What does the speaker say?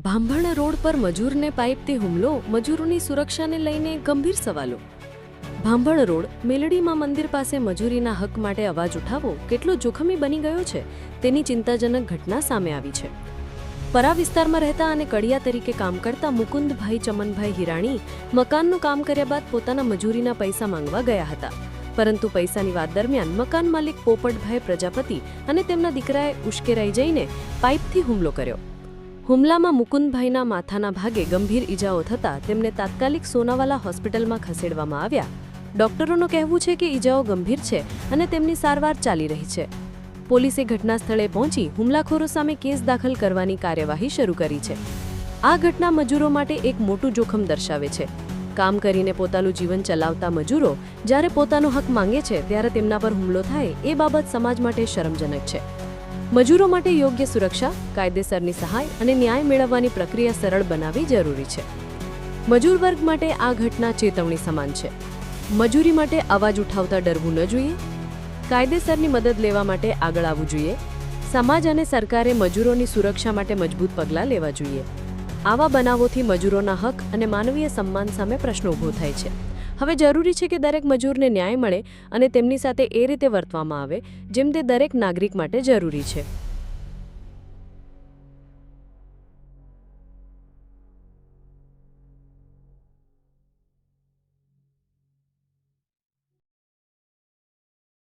Bhambhan road પર મજૂરને પાઇપથી હુમલો, મજૂરોની સુરક્ષાને લઈને ગંભીર સવાલો. ભાંભણ રોડ મેલડીમાં મંદિર પાસે મજૂરીના હક માટે અવાજ ઉઠાવવો કેટલો જોખમી બની ગયો છે તેની ચિંતાજનક ઘટના સામે આવી છે. પરા વિસ્તારમાં રહેતા અને કડિયા તરીકે કામ કરતા મુકુંદભાઈ ચમનભાઈ હિરાણી મકાનનું કામ કર્યા બાદ પોતાના મજૂરીના પૈસા માંગવા ગયા હતા. પરંતુ પૈસાની વાત દરમિયાન મકાન માલિક પોપટભાઈ પ્રજાપતિ અને તેમના દીકરાએ ઉશ્કેરાઈ જઈને પાઇપથી હુમલો કર્યો. હુમલામાં મુકુંદભાઈના માથાના ભાગે ગંભીર ઈજાઓ થતાં તેમને તાત્કાલિક સોનાવાલા હોસ્પિટલમાં ખસેડવામાં આવ્યા. ડોક્ટરોનું કહેવું છે કે ઈજાઓ ગંભીર છે અને તેમની સારવાર ચાલી રહી છે. પોલીસે ઘટના સ્થળે પહોંચી હુમલાખોરો સામે કેસ દાખલ કરવાની કાર્યવાહી શરૂ કરી છે. આ ઘટના મજૂરો માટે એક મોટું જોખમ દર્શાવે છે. કામ કરીને પોતાનું જીવન ચલાવતા મજૂરો જ્યારે પોતાનો હક માંગે છે ત્યારે તેમના પર હુમલો થાય એ બાબત સમાજ માટે શરમજનક છે. મજૂરો માટે યોગ્ય સુરક્ષા, કાયદેસરની સહાય અને ન્યાય મેળવવાની પ્રક્રિયા સરળ બનાવવી જરૂરી છે. મજૂર વર્ગ માટે આ ઘટના ચેતવણી સમાન છે. મજૂરી માટે અવાજ ઉઠાવતા ડરવું ન જોઈએ. કાયદેસરની મદદ લેવા માટે આગળ આવવું જોઈએ. સમાજ અને સરકારે મજૂરોની સુરક્ષા માટે મજબૂત પગલાં લેવા જોઈએ. આવા બનાવોથી મજૂરોના હક અને માનવીય સન્માન સામે પ્રશ્ન ઊભો થાય છે. હવે જરૂરી છે કે દરેક મજૂરને ન્યાય મળે અને તેમની સાથે એ રીતે વર્તવામાં આવે જેમ તે દરેક નાગરિક માટે જરૂરી છે.